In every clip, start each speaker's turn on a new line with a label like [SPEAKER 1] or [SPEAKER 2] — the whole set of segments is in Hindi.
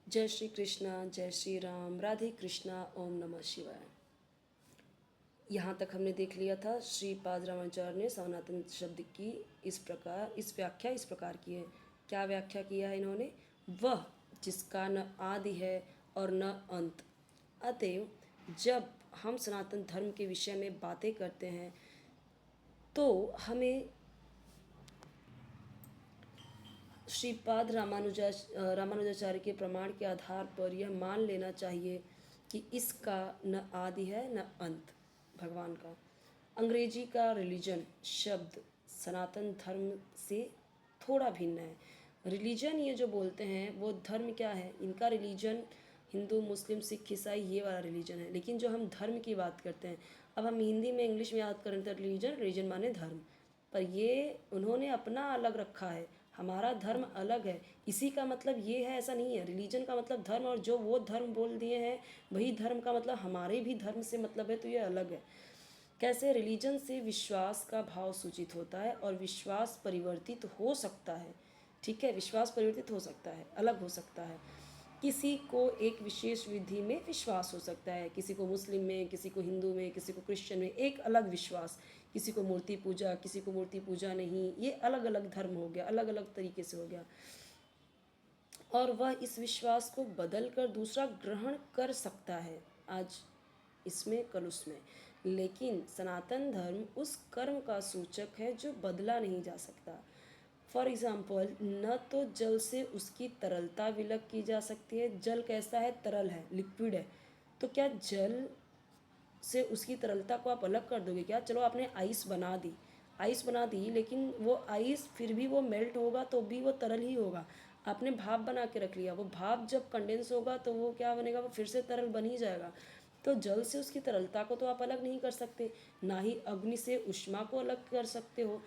[SPEAKER 1] जय श्री कृष्णा, जय श्री राम, राधे कृष्णा, ओम नमः शिवाय। यहाँ तक हमने देख लिया था श्रीपाद रामानुजाचार्य ने सनातन शब्द की इस प्रकार की है। क्या व्याख्या किया है इन्होंने? वह जिसका न आदि है और न अंत। अतएव जब हम सनातन धर्म के विषय में बातें करते हैं तो हमें श्रीपाद रामानुजाचार्य के प्रमाण के आधार पर यह मान लेना चाहिए कि इसका न आदि है न अंत भगवान का। अंग्रेजी का रिलीजन शब्द सनातन धर्म से थोड़ा भिन्न है। रिलीजन ये जो बोलते हैं वो धर्म क्या है, इनका रिलीजन हिंदू, मुस्लिम, सिख, ईसाई ये वाला रिलीजन है। लेकिन जो हम धर्म की बात करते हैं, अब हम हिंदी में इंग्लिश में याद करें तो रिलीजन माने धर्म, पर ये उन्होंने अपना अलग रखा है, हमारा धर्म अलग है। इसी का मतलब ये है ऐसा नहीं है। रिलीजन का मतलब धर्म, और जो वो धर्म बोल दिए हैं वही धर्म का मतलब हमारे भी धर्म से मतलब है, तो ये अलग है। कैसे? रिलीजन से विश्वास का भाव सूचित होता है और विश्वास परिवर्तित हो सकता है। ठीक है, विश्वास परिवर्तित हो सकता है, अलग हो सकता है। किसी को एक विशेष विधि में विश्वास हो सकता है, किसी को मुस्लिम में, किसी को हिंदू में, किसी को क्रिश्चियन में एक अलग विश्वास, किसी को मूर्ति पूजा, किसी को मूर्ति पूजा नहीं। ये अलग अलग धर्म हो गया, अलग अलग तरीके से हो गया, और वह इस विश्वास को बदल कर दूसरा ग्रहण कर सकता है, आज इसमें कल उसमें। लेकिन सनातन धर्म उस कर्म का सूचक है जो बदला नहीं जा सकता। फॉर एग्ज़ाम्पल, न तो जल से उसकी तरलता विलक की जा सकती है। जल कैसा है? तरल है, लिक्विड है। तो क्या जल से उसकी तरलता को आप अलग कर दोगे क्या? चलो आपने आइस बना दी, लेकिन वो आइस फिर भी वो मेल्ट होगा तो भी वो तरल ही होगा। आपने भाप बना के रख लिया, वो भाप जब कंडेंस होगा तो वो क्या बनेगा? वो फिर से तरल बन ही जाएगा। तो जल से उसकी तरलता को तो आप अलग नहीं कर सकते, ना ही अग्नि से ऊष्मा को अलग कर सकते हो।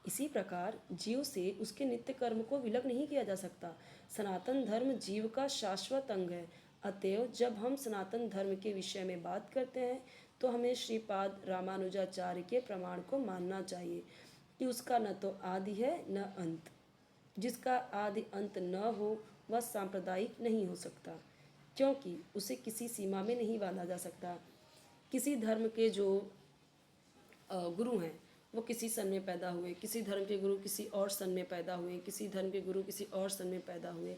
[SPEAKER 1] इसी प्रकार जीव से उसके नित्य कर्म को विलग नहीं किया जा सकता। सनातन धर्म जीव का शाश्वत अंग है। अतएव जब हम सनातन धर्म के विषय में बात करते हैं तो हमें श्रीपाद रामानुजाचार्य के प्रमाण को मानना चाहिए कि उसका न तो आदि है न अंत। जिसका आदि अंत न हो वह सांप्रदायिक नहीं हो सकता, क्योंकि उसे किसी सीमा में नहीं बांधा जा सकता। किसी धर्म के जो गुरु हैं वो किसी सन में पैदा हुए, किसी धर्म के गुरु किसी और सन में पैदा हुए, किसी धर्म के गुरु किसी और सन में पैदा हुए,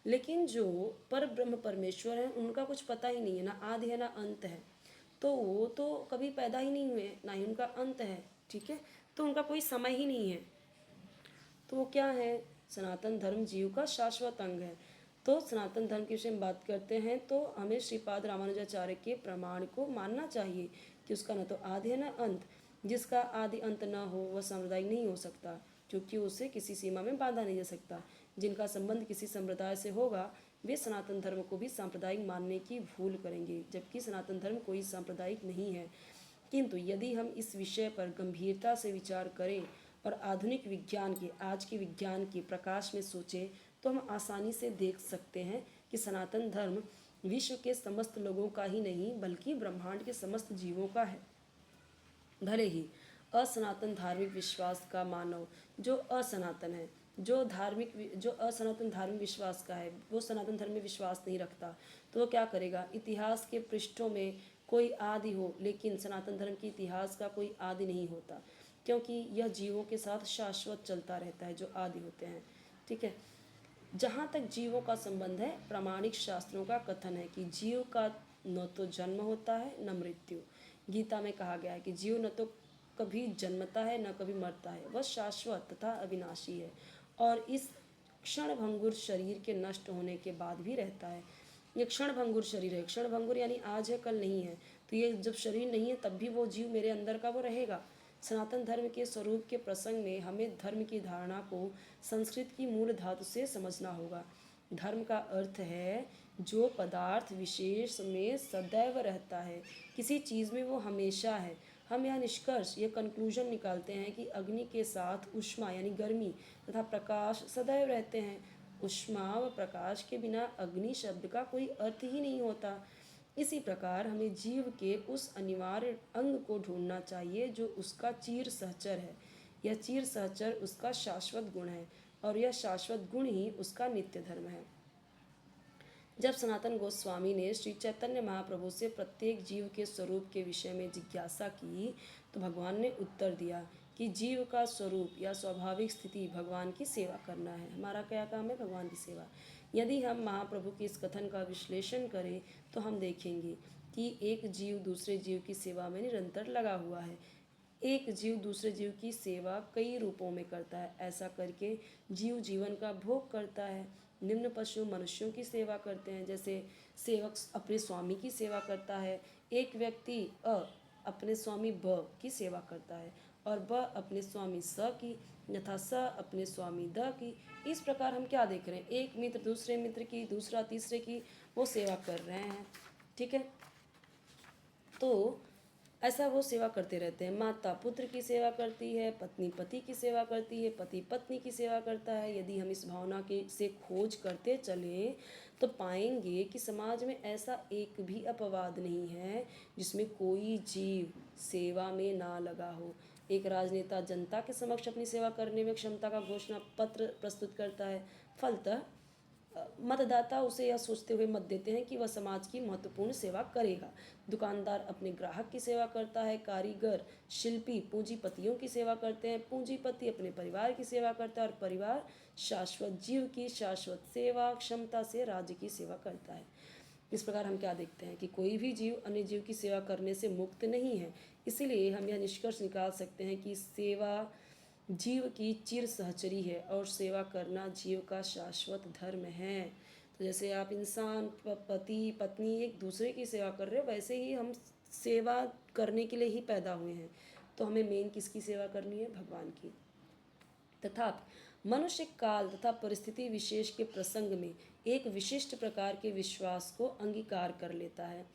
[SPEAKER 1] लेकिन जो पर ब्रह्म परमेश्वर हैं उनका कुछ पता ही नहीं है, ना आदि है ना अंत है। तो वो तो कभी पैदा ही नहीं हुए, ना ही उनका अंत है। ठीक है, तो उनका कोई समय ही नहीं है। तो वो क्या है? सनातन धर्म जीव का शाश्वत अंग है। तो सनातन धर्म के विषय में बात करते हैं तो हमें श्रीपाद रामानुजाचार्य के प्रमाण को मानना चाहिए कि उसका न तो आदि है न अंत। जिसका आदि अंत न हो वह सांप्रदायिक नहीं हो सकता, क्योंकि उसे किसी सीमा में बांधा नहीं जा सकता। जिनका संबंध किसी संप्रदाय से होगा वे सनातन धर्म को भी सांप्रदायिक मानने की भूल करेंगे, जबकि सनातन धर्म कोई सांप्रदायिक नहीं है। किंतु यदि हम इस विषय पर गंभीरता से विचार करें और आधुनिक विज्ञान के, आज के विज्ञान के प्रकाश में सोचें तो हम आसानी से देख सकते हैं कि सनातन धर्म विश्व के समस्त लोगों का ही नहीं बल्कि ब्रह्मांड के समस्त जीवों का है। भले ही असनातन धार्मिक विश्वास का मानव जो असनातन है, जो असनातन धार्मिक विश्वास का है, वो सनातन धर्म में विश्वास नहीं रखता, तो वो क्या करेगा? इतिहास के पृष्ठों में कोई आदि हो, लेकिन सनातन धर्म के इतिहास का कोई आदि नहीं होता, क्योंकि यह जीवों के साथ शाश्वत चलता रहता है जो आदि होते हैं। ठीक है, जहाँ तक जीवों का संबंध है, प्रामाणिक शास्त्रों का कथन है कि जीव का न तो जन्म होता है न मृत्यु। गीता में कहा गया है कि जीव न तो कभी जन्मता है न कभी मरता है, वह शाश्वत तथा अविनाशी है और इस क्षणभंगुर शरीर के नष्ट होने के बाद भी रहता है। ये क्षणभंगुर शरीर है, क्षणभंगुर यानी आज है कल नहीं है। तो ये जब शरीर नहीं है तब भी वो जीव मेरे अंदर का वो रहेगा। सनातन धर्म के स्वरूप के प्रसंग में हमें धर्म की धारणा को संस्कृत की मूल धातु से समझना होगा। धर्म का अर्थ है जो पदार्थ विशेष में सदैव रहता है, किसी चीज़ में वो हमेशा है। हम यह निष्कर्ष, यह कंक्लूजन निकालते हैं कि अग्नि के साथ ऊष्मा यानी गर्मी तथा प्रकाश सदैव रहते हैं। ऊष्मा व प्रकाश के बिना अग्नि शब्द का कोई अर्थ ही नहीं होता। इसी प्रकार हमें जीव के उस अनिवार्य अंग को ढूंढना चाहिए जो उसका चीर सहचर है। यह चीर सहचर उसका शाश्वत गुण है और यह शाश्वत गुण ही उसका नित्य धर्म है। जब सनातन गोस्वामी ने श्री चैतन्य महाप्रभु से प्रत्येक जीव के स्वरूप के विषय में जिज्ञासा की तो भगवान ने उत्तर दिया कि जीव का स्वरूप या स्वाभाविक स्थिति भगवान की सेवा करना है। हमारा क्या काम है? भगवान की सेवा। यदि हम महाप्रभु के इस कथन का विश्लेषण करें तो हम देखेंगे कि एक जीव दूसरे जीव की सेवा में निरंतर लगा हुआ है। एक जीव दूसरे जीव की सेवा कई रूपों में करता है। ऐसा करके जीव जीवन का भोग करता है। निम्न पशु मनुष्यों की सेवा करते हैं, जैसे सेवक अपने स्वामी की सेवा करता है। एक व्यक्ति अपने स्वामी ब की सेवा करता है और ब अपने स्वामी स की, यथा स अपने स्वामी द की। इस प्रकार हम क्या देख रहे हैं? एक मित्र दूसरे मित्र की, दूसरा तीसरे की वो सेवा कर रहे हैं। ठीक है, तो ऐसा वो सेवा करते रहते हैं। माता पुत्र की सेवा करती है, पत्नी पति की सेवा करती है, पति पत्नी की सेवा करता है। यदि हम इस भावना के से खोज करते चलें तो पाएंगे कि समाज में ऐसा एक भी अपवाद नहीं है जिसमें कोई जीव सेवा में ना लगा हो। एक राजनेता जनता के समक्ष अपनी सेवा करने में क्षमता का घोषणा पत्र प्रस्तुत करता है। फलतः मतदाता उसे यह सोचते हुए मत देते हैं कि वह समाज की महत्वपूर्ण सेवा करेगा। दुकानदार अपने ग्राहक की सेवा करता है, कारीगर शिल्पी पूंजीपतियों की सेवा करते हैं, पूंजीपति अपने परिवार की सेवा करता है और परिवार शाश्वत जीव की शाश्वत सेवा क्षमता से राज्य की सेवा करता है। इस प्रकार हम क्या देखते हैं कि कोई भी जीव अन्य जीव की सेवा करने से मुक्त नहीं है। इसीलिए हम यह निष्कर्ष निकाल सकते हैं कि सेवा जीव की चिर सहचरी है और सेवा करना जीव का शाश्वत धर्म है। तो जैसे आप इंसान पति पत्नी एक दूसरे की सेवा कर रहे हो, वैसे ही हम सेवा करने के लिए ही पैदा हुए हैं। तो हमें मेन किसकी सेवा करनी है? भगवान की। तथापि मनुष्य काल तथा परिस्थिति विशेष के प्रसंग में एक विशिष्ट प्रकार के विश्वास को अंगीकार कर लेता है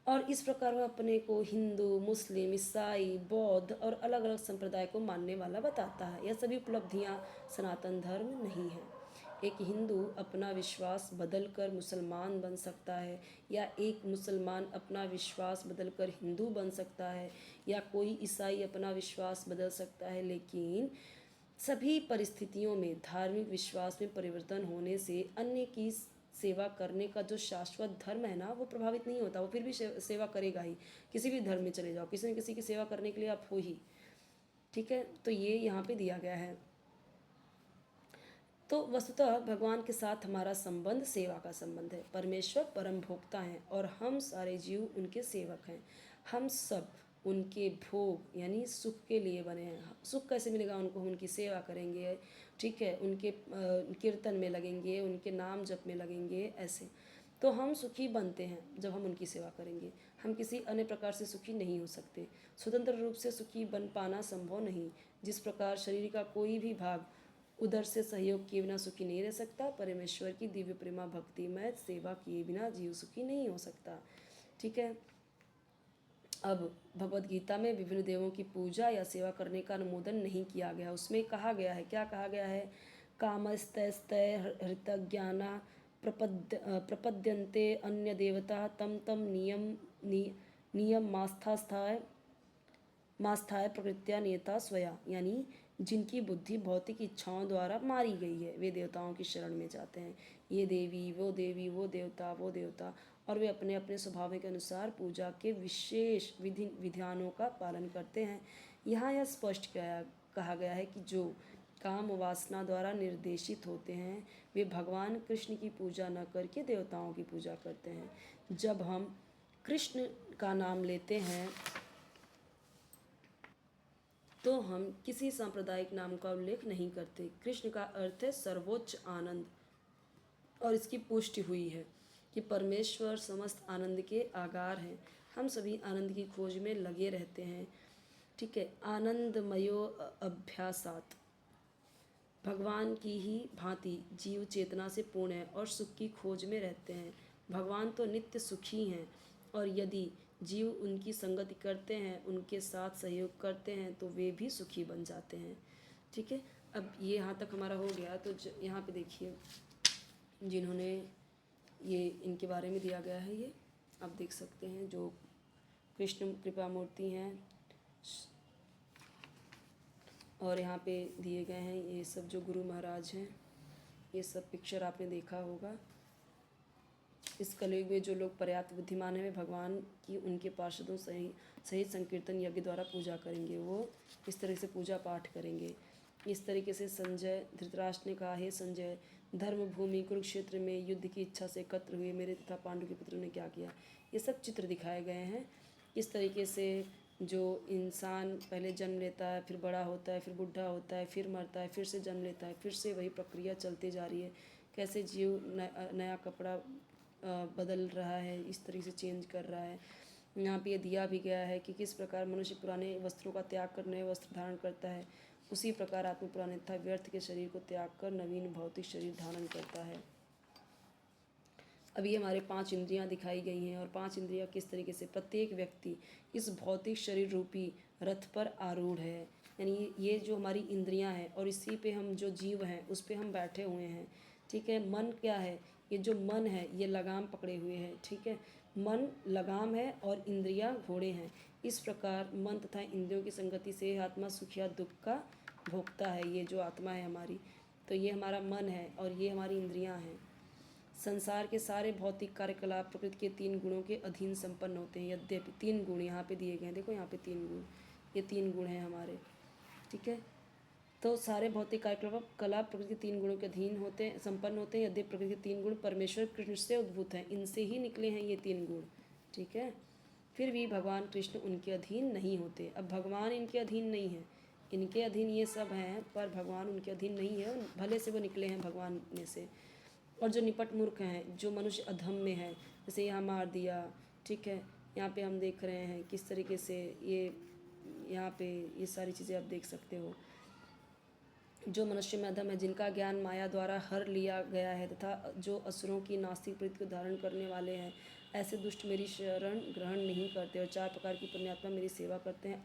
[SPEAKER 1] और इस प्रकार वह अपने को हिंदू, मुस्लिम, ईसाई, बौद्ध और अलग अलग संप्रदाय को मानने वाला बताता है। यह सभी उपलब्धियां सनातन धर्म नहीं है। एक हिंदू अपना विश्वास बदलकर मुसलमान बन सकता है, या एक मुसलमान अपना विश्वास बदलकर हिंदू बन सकता है, या कोई ईसाई अपना विश्वास बदल सकता है, लेकिन सभी परिस्थितियों में धार्मिक विश्वास में परिवर्तन होने से अन्य की सेवा करने का जो शाश्वत धर्म है ना, वो प्रभावित नहीं होता। वो फिर भी सेवा करेगा ही। किसी भी धर्म में चले जाओ, किसी न किसी की सेवा करने के लिए आप हो ही। ठीक है, तो ये यहाँ पे दिया गया है। तो वस्तुतः भगवान के साथ हमारा संबंध सेवा का संबंध है। परमेश्वर परम भोक्ता हैं और हम सारे जीव उनके सेवक हैं। हम सब उनके भोग यानी सुख के लिए बने हैं। सुख कैसे मिलेगा उनको? हम उनकी सेवा करेंगे, ठीक है, उनके कीर्तन में लगेंगे, उनके नाम जप में लगेंगे, ऐसे तो हम सुखी बनते हैं जब हम उनकी सेवा करेंगे। हम किसी अन्य प्रकार से सुखी नहीं हो सकते। स्वतंत्र रूप से सुखी बन पाना संभव नहीं। जिस प्रकार शरीर का कोई भी भाग उधर से सहयोग किए बिना सुखी नहीं रह सकता, परमेश्वर की दिव्य प्रेमा भक्तिमय सेवा किए बिना जीव सुखी नहीं हो सकता। ठीक है, अब भगवद गीता में विभिन्न देवों की पूजा या सेवा करने का अनुमोदन नहीं किया गया। उसमें कहा गया है, क्या कहा गया है? कामस्तैस्तै हृतज्ञाना प्रपद्यन्ते अन्य देवता तम तम नियम मास्थाय प्रकृत्या नियता स्वया, यानी जिनकी बुद्धि भौतिक इच्छाओं द्वारा मारी गई है वे देवताओं की शरण में जाते हैं। ये देवी, वो देवता, वो देवता, और वे अपने अपने स्वभाव के अनुसार पूजा के विशेष विधानों का पालन करते हैं। यहाँ यह स्पष्ट कहा गया है कि जो काम वासना द्वारा निर्देशित होते हैं वे भगवान कृष्ण की पूजा न करके देवताओं की पूजा करते हैं। जब हम कृष्ण का नाम लेते हैं तो हम किसी सांप्रदायिक नाम का उल्लेख नहीं करते। कृष्ण का अर्थ है सर्वोच्च आनंद, और इसकी पुष्टि हुई है कि परमेश्वर समस्त आनंद के आगार हैं। हम सभी आनंद की खोज में लगे रहते हैं। ठीक है, आनंदमयो अभ्यासात, भगवान की ही भांति जीव चेतना से पूर्ण है और सुख की खोज में रहते हैं। भगवान तो नित्य सुखी हैं और यदि जीव उनकी संगति करते हैं, उनके साथ सहयोग करते हैं तो वे भी सुखी बन जाते हैं। ठीक है, अब ये यहाँ तक हमारा हो गया। तो यहाँ पे देखिए जिन्होंने ये इनके बारे में दिया गया है, ये आप देख सकते हैं जो कृष्ण कृपा मूर्ति हैं, और यहाँ पे दिए गए हैं ये सब जो गुरु महाराज हैं। ये सब पिक्चर आपने देखा होगा। इस कलयुग में जो लोग पर्याप्त बुद्धिमान हैं वे भगवान की उनके पार्षदों सहित संकीर्तन यज्ञ द्वारा पूजा करेंगे। वो इस तरह से पूजा पाठ करेंगे। इस तरीके से संजय धृतराष्ट्र ने कहा, हे संजय, धर्म भूमि कुरुक्षेत्र में युद्ध की इच्छा से एकत्र हुए मेरे तथा पांडु के पुत्रों ने क्या किया। ये सब चित्र दिखाए गए हैं। इस तरीके से जो इंसान पहले जन्म लेता है, फिर बड़ा होता है, फिर बूढ़ा होता है, फिर मरता है, फिर से जन्म लेता है, फिर से वही प्रक्रिया चलती जा रही है। कैसे जीव नया कपड़ा बदल रहा है, इस तरीके से चेंज कर रहा है। यहाँ पे ये दिया भी गया है कि किस प्रकार मनुष्य पुराने वस्त्रों का त्याग कर नए वस्त्र धारण करता है, उसी प्रकार आत्मा पुराने तथा व्यर्थ के शरीर को त्याग कर नवीन भौतिक शरीर धारण करता है। अभी हमारे 5 इंद्रियां दिखाई गई हैं और 5 इंद्रियां किस तरीके से प्रत्येक व्यक्ति इस भौतिक शरीर रूपी रथ पर आरूढ़ है। यानी ये जो हमारी इंद्रियां हैं और इसी पे हम जो जीव हैं उस पे हम बैठे हुए हैं। ठीक है, मन क्या है, ये जो मन है ये लगाम पकड़े हुए है। ठीक है, मन लगाम है और इंद्रियां घोड़े हैं। इस प्रकार मन तथा इंद्रियों की संगति से आत्मा सुख या दुख का भोगता है। ये जो आत्मा है हमारी, तो ये हमारा मन है और ये हमारी इंद्रियां हैं। संसार के सारे भौतिक कार्यकलाप प्रकृति के 3 गुणों के अधीन संपन्न होते हैं। यद्यपि 3 गुण यहाँ पे दिए गए हैं, देखो यहाँ पे 3 गुण, ये 3 गुण हैं हमारे। ठीक है, तो सारे भौतिक कार्यकलाप प्रकृति के 3 गुणों के अधीन होते हैं, संपन्न होते हैं। यद्यपि प्रकृति के 3 गुण परमेश्वर कृष्ण से उद्भूत हैं, इनसे ही निकले हैं ये 3 गुण। ठीक है, फिर भी भगवान कृष्ण उनके अधीन नहीं होते। अब भगवान इनके अधीन नहीं है, इनके अधीन ये सब हैं, पर भगवान उनके अधीन नहीं है। भले से वो निकले हैं भगवान में से। और जो निपट मूर्ख हैं, जो मनुष्य अधम में है, जैसे यहाँ मार दिया। ठीक है, यहाँ पे हम देख रहे हैं किस तरीके से ये यहाँ पे ये सारी चीज़ें आप देख सकते हो। जो मनुष्य में अधम है, जिनका ज्ञान माया द्वारा हर लिया गया है तथा जो असुरों की नास्तिक प्रवृत्ति को धारण करने वाले हैं, ऐसे दुष्ट मेरी शरण ग्रहण नहीं करते और 4 प्रकार की पुण्यात्मा मेरी सेवा करते हैं।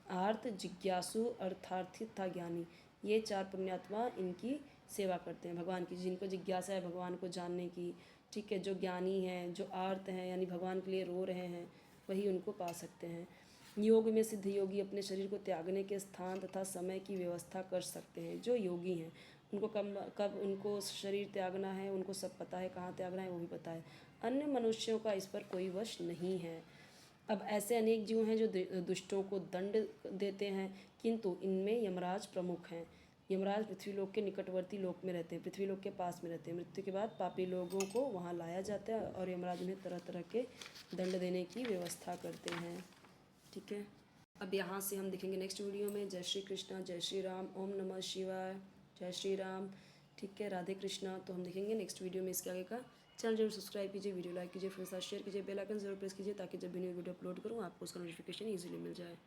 [SPEAKER 1] आर्त, जिज्ञासु, अर्थार्थी तथा ज्ञानी, ये 4 पुण्यात्मा इनकी सेवा करते हैं भगवान की। जिनको जिज्ञासा है भगवान को जानने की, ठीक है, जो ज्ञानी हैं, जो आर्त हैं यानी भगवान के लिए रो रहे हैं, वही उनको पा सकते हैं। योग में सिद्ध योगी अपने शरीर को त्यागने के स्थान तथा समय की व्यवस्था कर सकते हैं। जो योगी हैं उनको कब उनको शरीर त्यागना है, उनको सब पता है, कहाँ त्यागना है वो भी पता है। अन्य मनुष्यों का इस पर कोई वश नहीं है। अब ऐसे अनेक जीव हैं जो दुष्टों को दंड देते हैं, किंतु इनमें यमराज प्रमुख हैं। यमराज पृथ्वी लोक के निकटवर्ती लोक में रहते हैं, पृथ्वी लोक के पास में रहते हैं। मृत्यु के बाद पापी लोगों को वहाँ लाया जाता है और यमराज उन्हें तरह तरह के दंड देने की व्यवस्था करते हैं। ठीक है, अब यहाँ से हम देखेंगे नेक्स्ट वीडियो में। जय श्री कृष्णा, जय श्री राम, ओम नमः शिवाय, जय श्री राम। ठीक है, राधे कृष्णा। तो हम देखेंगे नेक्स्ट वीडियो में इसके आगे का। चैनल जरूर सब्सक्राइब कीजिए, वीडियो लाइक कीजिए, फिर साथ शेयर कीजिए, बेल आइकन जरूर प्रेस कीजिए ताकि जब भी न्यू वीडियो अपलोड करूँ आपको उसका नोटिफिकेशन ईजिली मिल जाए।